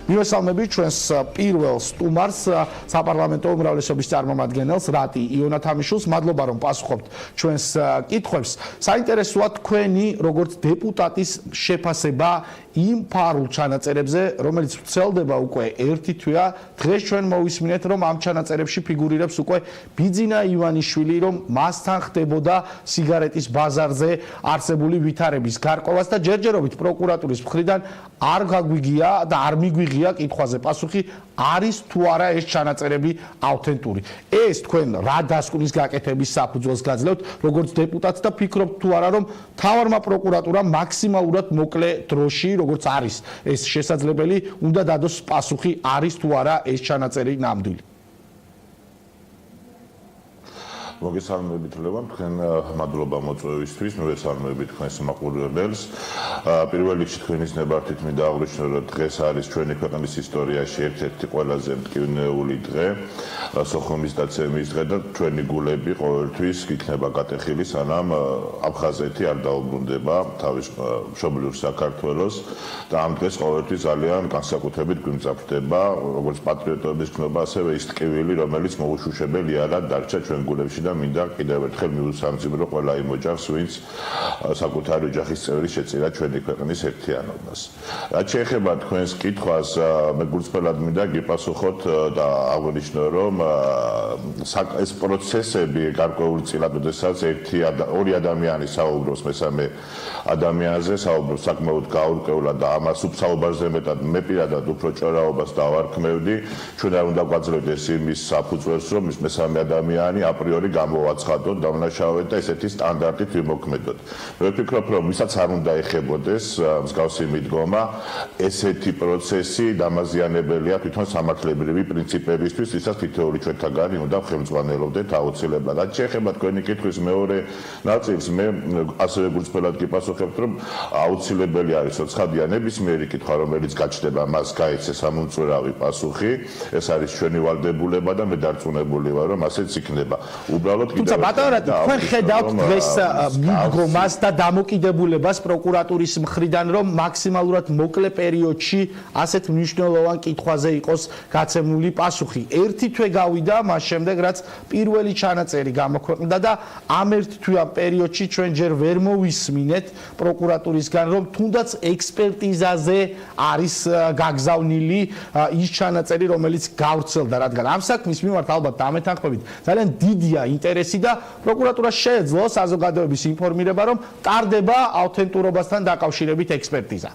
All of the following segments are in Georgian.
მივესალმებით ჩვენს პირველ სტუმარს, საპარლამენტო უმრავლესობის წარმომადგენელს, რატი იონათამიშვილს. მადლობა რომ პასუხობთ ჩვენს კითხვებს. საინტერესოა თქვენი როგორც დეპუტატის შეფასება იმ ფარულ ჩანაწერებზე, რომელიც ვრცელდება უკვე ერთი თვეა. დღეს ჩვენ მოვისმინეთ, რომ ამ ჩანაწერებში ფიგურირებს უკვე ბიძინა ივანიშვილი, რომ მასთან ხდებოდა სიგარეტის ბაზარზე არსებული ვითარების გარკვევას და ჯერჯერობით პროკურატურის მხრიდან არ გაგვიგია და არ მიგვიღია კითხვაზე პასუხი, არის თუ არა ეს ჩანაწერები ავთენტური. ეს თქვენ რა დასკვნის გაკეთების საფუძველს გაძლევთ, როგორც დეპუტატს და ფიქრობთ თუ არა, რომ მთავარმა პროკურატურამ მაქსიმალურად მოკლე დროში, როგორც არის ეს შესაძლებელი, უნდა დადოს პასუხი, არის თუ არა ეს ჩანაწერი ნამდვილი. მოგესალმებით ლევან, თქვენ მადლობა მოწვევისთვის, მოგესალმებით თქვენს მაყურებელს. პირველ რიგში თქვენის ნებართვით მინდა აღვნიშნო, რომ დღეს არის ჩვენი ქვეყნის ისტორიაში ერთ-ერთი ყველაზე მტკივნეული დღე, სოხუმის დაცემის დღე და ჩვენი გულები ყოველთვის იქნება გატეხილი, სანამ აფხაზეთი არ დაუბრუნდება თავის მშობლიურ საქართველოს და ამ დღეს ყოველთვის ძალიან განსაკუთრებით გვიმწაფდება, როგორც პატრიოტების გნობა, ასევე ის ტკივილი, რომელიც მოუშვებელია დარჩა ჩვენ გულებში და მინდა კიდევ ერთხელ მიუსამძიმრო ყველა იმ ოჯახს, ვინც საკუთარი ოჯახის წევრი შეწირა ჩვენი ქვეყნის ერთიანობას. რაც შეეხება თქვენს კითხვას, მე გულწრფელად მინდა გიპასუხოთ და აღვნიშნო, რომ ეს პროცესები გარკვეულწილად, როდესაც ორი ადამიანი საუბრობს მესამე ადამიანზე, საუბრობს საკმაოდ გაურკვევლად და ამას უბსაუბარზე მეტად მე პირადად უფრო ჭორაობას დავარქმევდი, ჩვენ არ უნდა გვაძლევდეს იმის საფუძველს, რომ ის მესამე ადამიანი აპრიორი გამოვაცხადოთ, დავნაშავეთ და ესეთი სტანდარტით ვიმოქმედოთ. მე ვფიქრობ, რომ ვისაც არ უნდა ეხებოდეს მსგავსი მიდგომა, ესეთი პროცესი დამაზიანებელია თვითონ სამართლებრივი პრინციპებისთვის, ვისაც თითოეული ჩვენთაგანი უნდა ხელმძღვანელობდეთ აუცილებლად. რაც შეეხება თქვენი კითხვის მეორე ნაწილს, მე ასევე გულწრფელად გიპასუხებთ, რომ აუცილებელი არის, რომ ცხადია ნებისმიერი კითხვა, რომელიც გაჩნდება, მას გაეცეს ამომწურავი პასუხი. ეს არის ჩვენი ვალდებულება და მე დარწმუნებული ვარ, რომ ასეც იქნება. თუმცა ბატონო, თქვენ ხედავთ დღეს მიდგომას და დამოკიდებულებას პროკურატურის მხრიდან, რომ მაქსიმალურად მოკლე პერიოდში ასეთ მნიშვნელოვან კითხვაზე იყოს გაცემული პასუხი. ერთი თვე გავიდა მას შემდეგ, რაც პირველი ჩანაწერი გამოქვეყნდა და ამ ერთ თვიან პერიოდში ჩვენ ჯერ ვერ მოვისმინეთ პროკურატურისგან, რომ თუნდაც ექსპერტიზაზე არის გაგზავნილი ის ჩანაწერი, რომელიც გავრცელდა, რადგან ამ საქმის მიმართ ალბათ დამეთანხმებით ძალიან დიდია ინტერესი და პროკურატურას შეეძლო საზოგადოების ინფორმირება, რომ ტარდება ავთენტურობასთან დაკავშირებით ექსპერტიზა.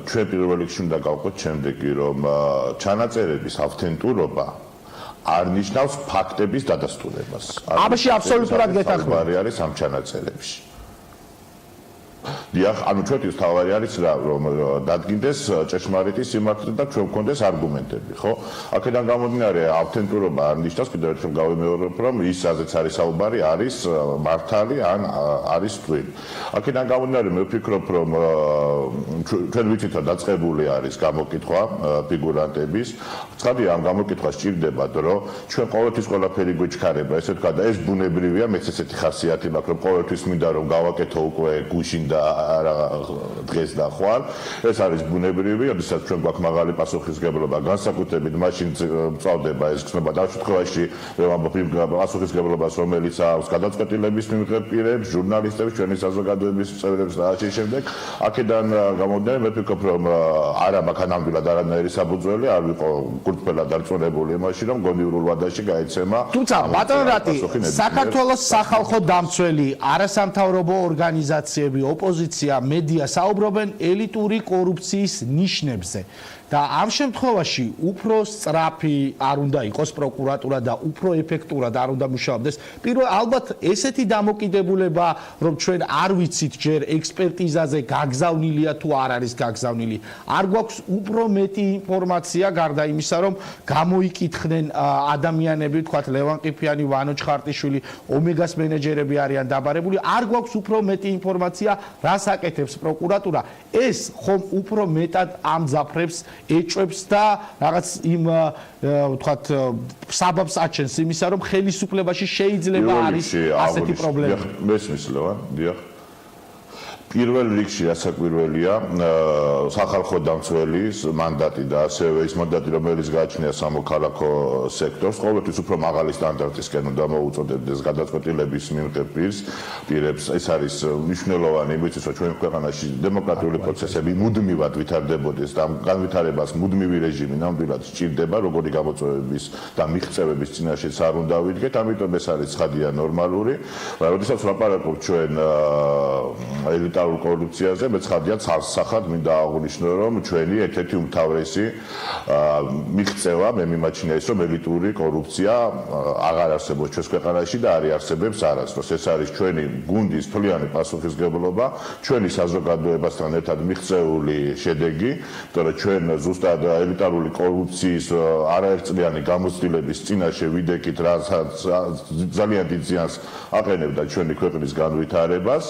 ჩვენ პირველ რიგში უნდა გავყოთ შემდეგი, რომ ჩანაწერების ავთენტურობა არ ნიშნავს ფაქტების დადასტურებას. ამაში აბსოლუტურად გეთანხმებით. არის ამ ჩანაწერებში. დიახ, ანუ ჩვენთვის თავარი არის რა, რომ დადგინდეს ჭეშმარიტი სიმართლე და ჩვენ გვქონდეს არგუმენტები, ხო? აქედან გამომდინარე, ავთენტურობა არ ნიშნავს, კიდევ ერთხელ გავიმეორებ, რომ ის ასეც არის საუბარი, არის მართალი ან არის თვლილი. აქედან გამომდინარე, მე ვფიქრობ, რომ ჩვენ ვიცით, რომ დაწყებული არის გამოკითხვა ფიგურანტების. ცხადია, ამ გამოკითხვას სჭირდება დრო, ჩვენ ყოველთვის ყველაფერი გვიჩქარება, ესე ვთქვა და ეს ბუნებრივია, მეც ესეთი ხასიათი მაქვს, რომ ყოველთვის მინდა რომ გავაკეთო უკვე გუშინ და დღეს და ხვალ. ეს არის ბუნებრივი, როდესაც ჩვენ გვაქვს მაღალი პასუხისმგებლობა, განსაკუთრებით მაშინ მწავდება ეს გზნობა და შემთხვევაში პასუხისმგებლობას, რომელიც აქვს გადაწყვეტილების მიმღებ პირებს, ჟურნალისტებს, ჩვენი საზოგადოების წევრებს და ასე შემდეგ. აქედან გამომდინარე, მე ვფიქრობ, რომ არა მაქვს ნამდვილად არანაირი საფუძველი, არ ვიყო გულწრფელად დარწმუნებული იმაში, რომ გონივრულ ვადაში გაეცემა. თუმცა ბატონო რატი, საქართველოს სახალხო დამცველი, არასამთავრობო ორგანიზაციები, ოპოზიცია, მედია საუბრობენ ელიტური კორუფციის ნიშნებზე. და ამ შემთხვევაში უფრო სწრაფი არ უნდა იყოს პროკურატურა და უფრო ეფექტურად არ უნდა მუშაობდეს. პირველ ალბათ ესეთი დამოკიდებულება, რომ ჩვენ არ ვიცით ჯერ ექსპერტიზაზე გაგზავნილია თუ არ არის გაგზავნილი. არ გვაქვს უფრო მეტი ინფორმაცია გარდა იმისა, რომ გამოიკითხნენ ადამიანები, თქვათ ლევან ყიფიანი, ვანო ჩხარტიშვილი, ომეგას მენეჯერები არიან დაბარებული. არ გვაქვს უფრო მეტი ინფორმაცია, რას აკეთებს პროკურატურა. ეს ხომ უფრო მეტად ამძაფრებს ეჭვებს და რაღაც იმ ვთქვათ საბაბს აჩენს იმისა, რომ ხელისუფლებაში შეიძლება არის ასეთი პრობლემა. მესმის ლევან, დიახ. პირველ რიგში ასაკვირველია სახალხო დამცველის მანდატი და ასევე ის მანდატი, რომელიც გააჩნია სამოქალაქო სექტორს, ყოველთვის უფრო მაღალი სტანდარტისკენ უნდა მოუწოდებდეს გადაწყვეტილების მიღებ პირებს. ეს არის მნიშვნელოვანი იმისთვის, რომ ჩვენ ქვეყანაში დემოკრატიული პროცესები მუდმივად ვითარდებოდეს და ამ განვითარებას მუდმივი რეჟიმი ნამდვილად სჭირდება, როგორი გამოწვევების და მიღწევების წინაშეც არ უნდა ვიდგეთ, ამიტომ ეს არის ცხადია ნორმალური. როდესაც ვლაპარაკობთ ჩვენ ელიტარულ კორუფციაზე, მეცხადია ცალსახად მინდა აღვნიშნო, რომ ჩვენი ერთ-ერთი უმთავრესი მიღწევა მე მიმაჩნია ის, რომ ელიტური კორუფცია აღარ არსებობს ჩვენს ქვეყანაში და არ იარსებებს არასდროს. ეს არის ჩვენი გუნდის თვლიანი პასუხისმგებლობა, ჩვენი საზოგადოებასთან ერთად მიღწეული შედეგი, იმიტომ რომ ჩვენ ზუსტად ელიტარული კორუფციის არაერთწლიანი გამოცდილების წინაშე ვიდექით, რასაც ძალიან დიდ ზიანს აყენებდა ჩვენი ქვეყნის განვითარებას,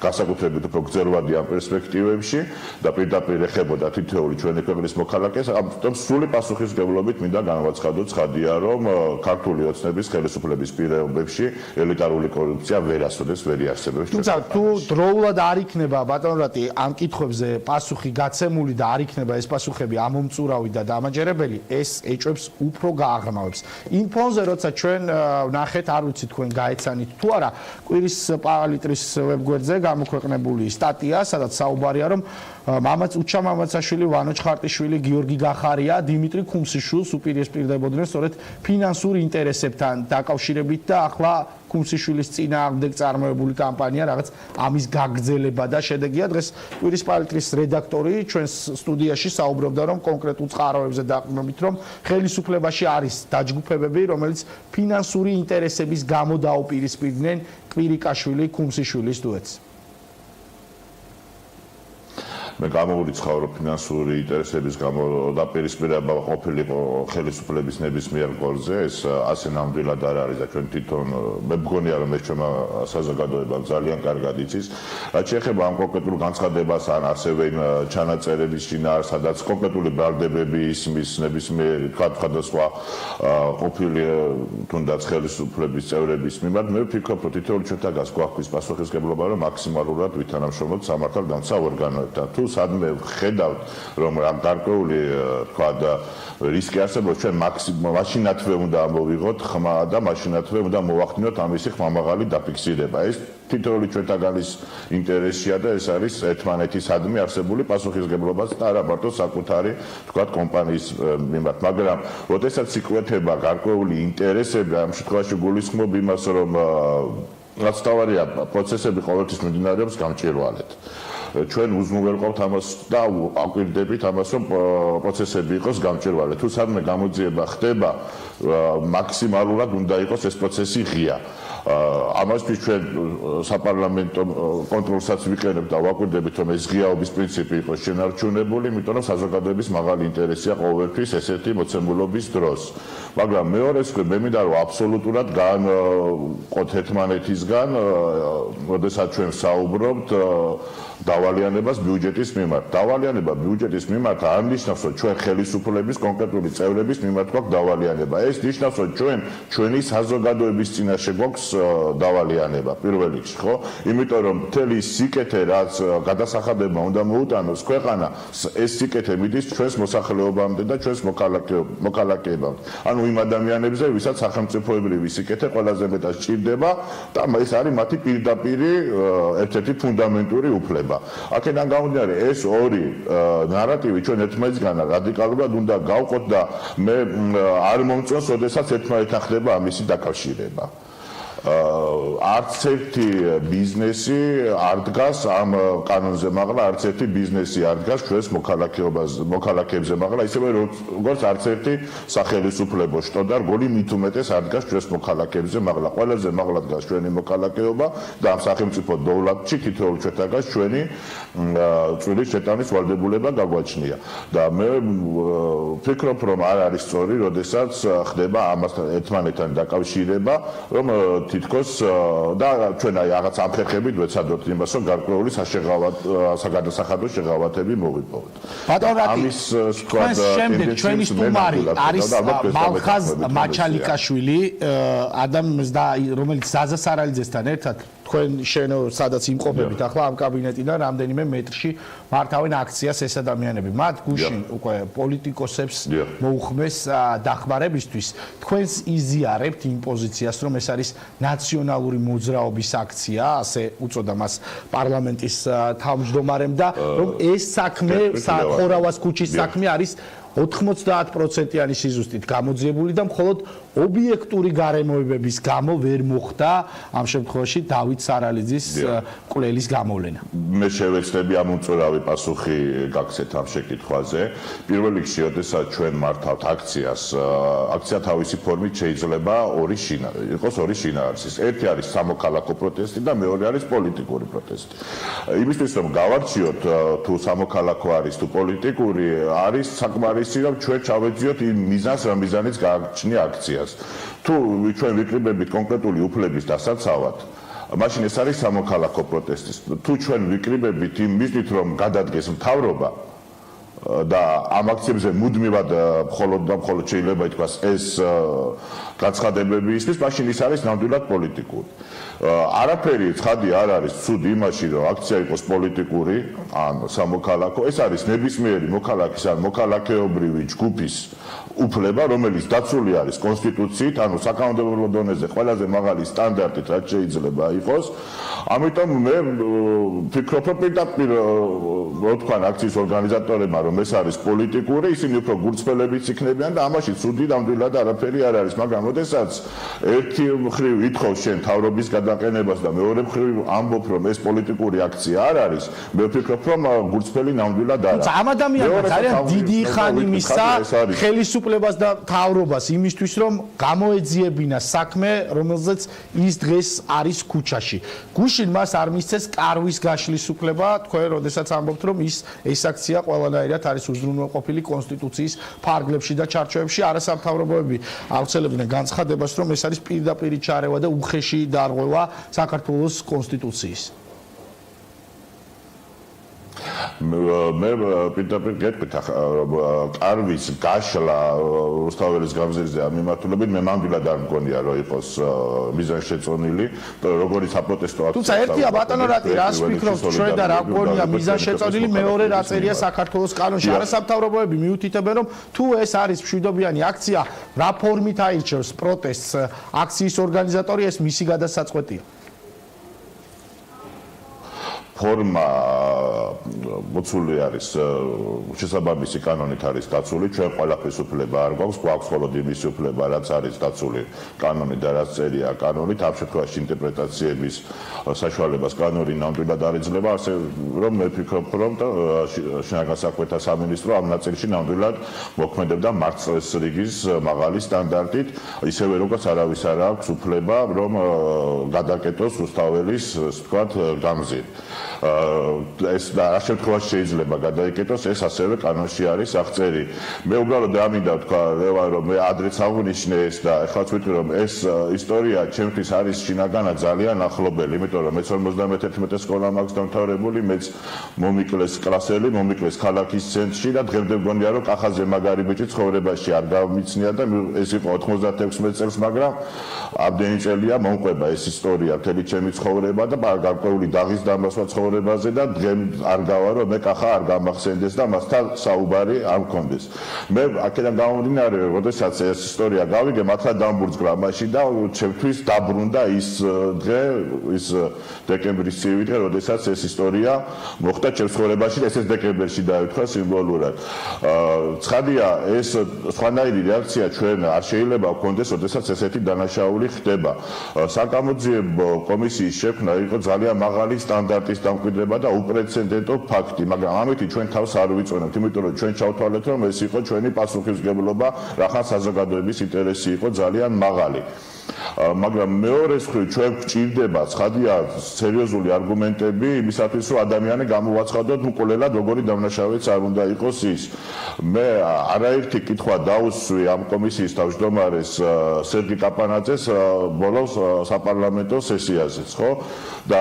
განსაკუთრებით უფრო გრძელვადი ამ პერსპექტივებში და პირდაპირ ეხებოდა თითოეული ჩვენი ქვეყნის მოქალაქეს, ამიტომ სრული პასუხისმგებლობით მინდა განვაცხადოთ, ცხადია, რომ ქართული ოცნების ხელისუფლების პირობებში ელიტარული კორუფცია ვერასოდეს ვერ იარსებებს. თუმცა თუ დროულად არ იქნება ბატონ რატი ამ კითხვებზე პასუხი გაცემული და არ იქნება ეს პასუხები ამომწურავი და დამაჯერებელი, ეს ეჭვებს უფრო გააღრმავებს. იმ ფონზე, როცა ჩვენ ვნახეთ, არ ვიცი თქვენ გაეცანით თუ არა, კვირის პალიტრის ვებგვერდზე გამოქვეყნებული სტატია, სადაც საუბარია, რომ უჩა მამაცაშვილი, ვანო ჩხარტიშვილი, გიორგი გახარია, დიმიტრი ქუმსიშვილს უპირისპირდებოდნენ სწორედ ფინანსურ ინტერესებთან დაკავშირებით და ახლა ქუმსიშვილის წინააღმდეგ წარმოებული კამპანია რაღაც ამის გაგრძელება და შედეგია. დღეს კვირის პალიტრის რედაქტორი ჩვენს სტუდიაში საუბრობდა, რომ კონკრეტულ წყაროებზე დაყრდნობით, რომ ხელისუფლებაში არის დაჯგუფებები, რომელიც ფინანსური ინტერესების გამო დაუპირისპირდნენ კვირიკაშვილი ქუმსიშვილის დუეტს. მე გამოვიცხავ, რომ ფინანსური ინტერესების გამო დაპირისპირება ყოფილიყო ხელისუფლების ნებისმიერ გოლზე, ეს ასე ნამდვილად არ არის და ჩვენ თვითონ მე მგონია, რომ ეს ჩვენმა საზოგადოებამ ძალიან კარგად იცის. რაც შეეხება ამ კონკრეტულ განცხადებას ან ასევე იმ ჩანაწერების შინაარსს, სადაც კონკრეტული ბრალდებები ისმის ნებისმიერი სხვადასხვა ყოფილი თუნდაც ხელისუფლების წევრების მიმართ, მე ვფიქრობ, რომ თითოეული ჩვენთაგან გვაქვს პასუხისმგებლობა, რომ მაქსიმალურად ვითანამშრომლოთ სამართალდამცავ ორგანოებთან. თუ სადმე ვხედავთ, რომ ამ გარკვეული თქვა და რისკი არსებობს, ჩვენ მაშინათვე უნდა ამოვიღოთ ხმა და მაშინათვე უნდა მოვახდინოთ ამისი ხმამაღალი დაფიქსირება. ეს თითოეული ჩვენთაგანის ინტერესია და ეს არის ერთმანეთისადმი არსებული პასუხისმგებლობაც და არა მარტო საკუთარი თქვა კომპანიის მიმართ, მაგრამ როდესაც იკვეთება გარკვეული ინტერესები, ამ შემთხვევაში გულისხმობ იმას, რომ რაც თავარია პროცესები ყოველთვის მიმდინარეობს გამჭვირვალედ. ჩვენ უზრუნველყოფთ ამას და აკვირდებით ამას, რომ პროცესები იყოს გამჭვირვალე. თუ სადმე გამოძიება ხდება, მაქსიმალურად უნდა იყოს ეს პროცესი ღია. ამასთვის ჩვენ საპარლამენტო კონტროლსაც ვიყენებთ და ვაკვირდებით, რომ ეს ღიაობის პრინციპი იყოს შენარჩუნებული, იმიტომ რომ საზოგადოების მაღალი ინტერესია ყოველთვის ესეთი მოცემულობის დროს. მაგრამ მეორეს მე მინდა რომ აბსოლუტურად განყოთ ერთმანეთისგან, როდესაც ჩვენ საუბრობთ დავალიანებას ბიუჯეტის მიმართ. დავალიანება ბიუჯეტის მიმართ არ ნიშნავს, რომ ჩვენ ხელისუფლების კონკრეტული წევრების მიმართ გვაქვს დავალიანება. ეს ნიშნავს, რომ ჩვენი საზოგადოების წინაშე გვაქვს დავალიანება პირველ რიგში, ხო? იმიტომ რომ მთელი სიკეთე, რაც გადასახადებმა უნდა მოუტანოს ქვეყანა, ეს სიკეთე მიდის ჩვენს მოსახლეობამდე და ჩვენს მოქალაქეებამდე. ანუ იმ ადამიანებზე, ვისაც სახელმწიფოებრივი სიკეთე ყველაზე მეტად სჭირდება და ეს არის მათი პირდაპირი ერთ-ერთი ფუნდამენტური უფლება. აქედან გამომდინარე, ეს ორი ნარატივი ჩვენ ერთმანეთისგან რადიკალურად უნდა გავყოთ და მე არ მომწონს, როდესაც ერთმანეთთან ხდება ამისი დაკავშირება. არც ერთი ბიზნესი არ დგას ამ კანონზე, მაგრამ არც ერთი ბიზნესი არ დგას ჩვენს მოქალაქეებზე, მაგრამ ისევე როგორც არც ერთი სახელისუფლებო შტო და რგოლი მით უმეტეს არ დგას ჩვენს მოქალაქეებზე, მაგრამ ყველაზე მაღლა დგას ჩვენი მოქალაქეობა და ამ სახელმწიფო დოვლაპში თითოეულ ჩვენთაგანს ჩვენი წვირის შეტანის ვალდებულება გაგვაჩნია. და მე ვფიქრობ, რომ არ არის სწორი, როდესაც ხდება ამასთან ერთმანეთთან დაკავშირება, რომ თითქოს და ჩვენ აი რაღაც ამხერხებით ვეცადოთ იმას, რომ გარკვეული საგადასახადო შეღავათები მოვიპოვოთ. ბატონ რატი თქვენს შემდეგ ჩვენი სტუმარი არის მალხაზ მაჩალიკაშვილი, ადამიანს და რომელიც ზაზა სარალიძესთან ერთად თქვენ სადაც იმყოფებით ახლა ამ კაბინეტიდან რამდენიმე მეტრში მართავენ აქციას ეს ადამიანები. მათ გუშინ უკვე პოლიტიკოსებს მოუხმეს დახმარებისთვის. თქვენს იზიარებთ იმ პოზიციას, რომ ეს არის ნაციონალური მოძრაობის აქცია, ასე უწოდა მას პარლამენტის თავმჯდომარემ და რომ ეს საქმე ხორავას ქუჩის საქმე არის 90%-იანი სიზუსტით გამოძიებული და მხოლოდ ობიექტური გარემოებების გამო ვერ მოხდა ამ შემთხვევაში დავით სარალიძის კვლელის გამოვლენა. მე შევეცდები ამ უწურავი პასუხი გაგცეთ ამ შეკითხვაზე. პირველ რიგში, როდესაც ჩვენ მართავთ აქციას, აქცია თავისი ფორმით შეიძლება იყოს ორი შინაარსის. ერთი არის სამოქალაქო პროტესტი და მეორე არის პოლიტიკური პროტესტი. იმისთვის რომ გავარჩიოთ თუ სამოქალაქო არის თუ პოლიტიკური არის საკმარისი რომ ჩვენ ჩავეძიოთ იმ მიზანს, რომ მიზანიც გააჩნია აქციას. თუ ჩვენ ვიკრიბებით კონკრეტული უფლების დასაცავად, მაშინ ეს არის სამოქალაქო პროტესტი. თუ ჩვენ ვიკრიბებით იმ მიზნით, რომ გადადგეს მთავრობა და ამ აქციებზე მუდმივად მხოლოდ შეიძლება ითქვას ეს გაცხადებები ისმის, მაშინ ის არის ნამდვილად პოლიტიკური. არაფერი ცხადი არ არის ცუდი იმაში, რომ აქცია იყოს პოლიტიკური ან სამოქალაქო. ეს არის ნებისმიერი მოქალაქის ან მოქალაქეობრივი ჯგუფის უფლება, რომელიც დაცული არის კონსტიტუციით, ანუ საკანონმდებლო დონეზე ყველაზე მაღალი სტანდარტით, რაც შეიძლება იყოს. ამიტომ მე ვფიქრობ, რომ პირდაპირ თქვა აქციის ორგანიზატორებმა, რომ ეს არის პოლიტიკური, ისინი უფრო გულწრფელებიც იქნებიან და ამაში ცუდი ნამდვილად არაფერი არ არის, მაგრამ როდესაც ერთი მხრივ ითხოვს შენ თავრობის გადაყენებას და მეორე მხრივ ამბობ, რომ ეს პოლიტიკური აქცია არ არის, მე ვფიქრობ, რომ გულწრფელი ნამდვილად არ არის. ამ ადამიანმა ძალიან დიდი ხანი მისცა ხელისუფლებას და თავრობას იმისთვის, რომ გამოეძიებინა საქმე, რომელზეც ის დღეს არის ქუჩაში. გუშინ მას არ მისცეს კარვის გაშლის უფლება, თქვენ როდესაც ამბობთ, რომ ეს აქცია ყველანაირად არის უზრუნველყოფილი კონსტიტუციის ფარგლებში და ჩარჩოებში, არასამთავრობოები აუცილებდნენ განცხადებას, რომ ეს არის პირდაპირი ჩარევა და უხეში დარღვევა საქართველოს კონსტიტუციის. მე პირდაპირ გეტყვით კარვის გაშლა რუსთაველის გამზირზე ამ მიმართულებით მე მამდვილად არ მგონია რომ იყოს მიზანშეწონილი როგორი საპროტესტო აქცია. თუმცა ერთია ბატონო რატი რას ვფიქრობთ ჩვენ და რა გონია მიზანშეწონილი, მეორე რა წერია საქართველოს კანონში. არასამთავრობოები მიუთითებენ რომ თუ ეს არის მშვიდობიანი აქცია, რა ფორმით აირჩევს პროტესტს აქციის ორგანიზატორი, ეს მისი გადასაწყვეტია. ფორმა მოცული არის შესაბამისი კანონით არის დაცული, ჩვენ ყველაფრის უფლება არ გვაქვს მხოლოდ იმის უფლება, რაც არის დაცული კანონით და რაც წერია კანონით. ამ შემთხვევაში ინტერპრეტაციების საშუალებას კანონი ნამდვილად არ იძლევა, ასე რომ მე ვფიქრობ, რომ შინაგან საქმეთა სამინისტრო ამ ნაწილში ნამდვილად მოქმედებდა მარცხის რიგის მაღალი სტანდარტით, ისევე როგორც არავის არ აქვს უფლება, რომ გადაკეტოს რუსთაველის, ვთქვათ, გამზირი. ეს რა შემთხვევაში შეიძლება გადაიკეტოს, ეს ასევე კანონში არის აღწერი. მე უბრალოდ ამინდა ვთქვა, რომ მე ადრეც აღვნიშნე ეს და ეხლაც ვიტყვი, რომ ეს ისტორია ჩემთვის არის შინაგანად ძალიან ახლობელი, იმიტომ რომ მეც 51 სკოლა მაქვს დამთავრებული, მეც მომიკლეს კლასელი, მომიკლეს ქალაქის ცენტრში და დღემდე მგონია, რომ კახაზე მაგარი ბიჭი ცხოვრებაში არ გამიცნია და ეს იყო 96 წელს, მაგრამ ამდენი წელია მომყვება ეს ისტორია მთელი ჩემი ცხოვრება და გარკვეული დაღის დამასვა ცხოვრებაზე და დღემ არ გავა რომ მე კახა არ გამახსენდეს და მასთან საუბარი არ მქონდეს. მე აქედან გამომდინარე, როდესაც ეს ისტორია გავიგე, მართლა დამბურძგლა მაშინ და ჩემთვის დაბრუნდა ის დღე, ის დეკემბრის ცივი დღე, როდესაც ეს ისტორია მოხდა ჩემს ცხოვრებაში და ეს დეკემბერში დავითქვა სიმბოლურად. ცხადია, ეს სხვანაირი რეაქცია ჩვენ არ შეიძლება გქონდეს, როდესაც ესეთი დანაშაული ხდება. საკამოძიებო კომისიის შექმნა იყო ძალიან მაღალი სტანდარტის დამკვიდრება და უპრეცედენტო ფაქტი, მაგრამ ამით ჩვენ თავს არ ვიწვევთ, იმიტომ რომ ჩვენ ჩავთვალეთ, რომ ეს იყო ჩვენი პასუხისმგებლობა, რახან საზოგადოების ინტერესი იყო ძალიან მაღალი. მაგრამ მეორე მხრივ ჩვენ გვჭირდება ცხადია სერიოზული არგუმენტები იმისათვის, რომ ადამიანი გამოვაცხადოთ მკვლელად როგორი დამნაშავეც არ უნდა იყოს ის. მე არაერთი კითხვა დაუსვი ამ კომისიის თავმჯდომარეს სერგი კაპანაძეს ბოლოს საპარლამენტო სესიაზეც, ხო? და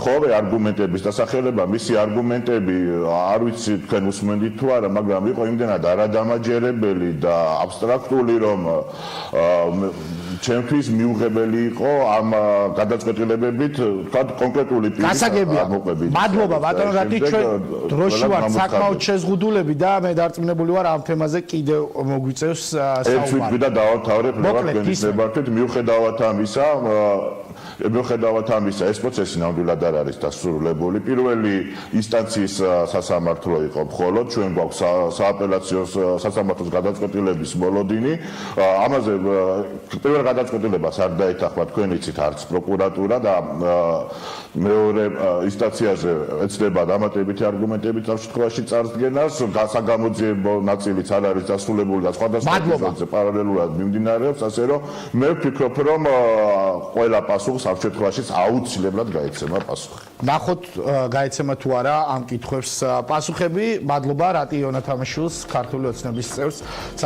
თხოვე არგუმენტების დასახელება, მისი არგუმენტები არ ვიცი თქვენ უსმენთ თუ არა, მაგრამ იყო იმდენად არადამაჯერებელი და აბსტრაქტული, რომ ჩემთვის ყველაფრის მიუღებელი იყო ამ გადაწყვეტილებებით, თქვა კონკრეტული გასაგებია. მადლობა ბატონო რატი ჩვენ დროში ვართ საკმაოდ შეზღუდულები და მე დარწმუნებული ვარ ამ თემაზე კიდევ მოგვიწევს საუბარი. ერთ ვიტყვი და დავთავრებ თქვენის ნებართვით მიუხედავად ამისა ეს პროცესი ნამდვილად არ არის დასრულებული. პირველი ინსტანციის სასამართლო იყო მხოლოდ ჩვენ გვაქვს სააპელაციო სასამართლოს გადაწყვეტილების მოლოდინი. ამაზე პირველ გადაწყვეტილებას არ დაეთანხმა თქვენი ცით არც პროკურატურა და მეორე ინსტანციაზე ეცდება დამატებითი არგუმენტები ამ შემთხვევაში წარდგენას. საგამოძიებო ნაწილიც არ არის დასრულებული და სხვადასხვა ეპიზოდზე პარალელურად მიმდინარეობს, ასე რომ მე ვფიქრობ, რომ ყველა პასუხს ამ შემთხვევაში აუცილებლად გაეცემა პასუხი. ნახოთ გაეცემა თუ არა ამ კითხვებს პასუხები. მადლობა რატი იონათამიშვილს, ქართული ოცნების წევრს.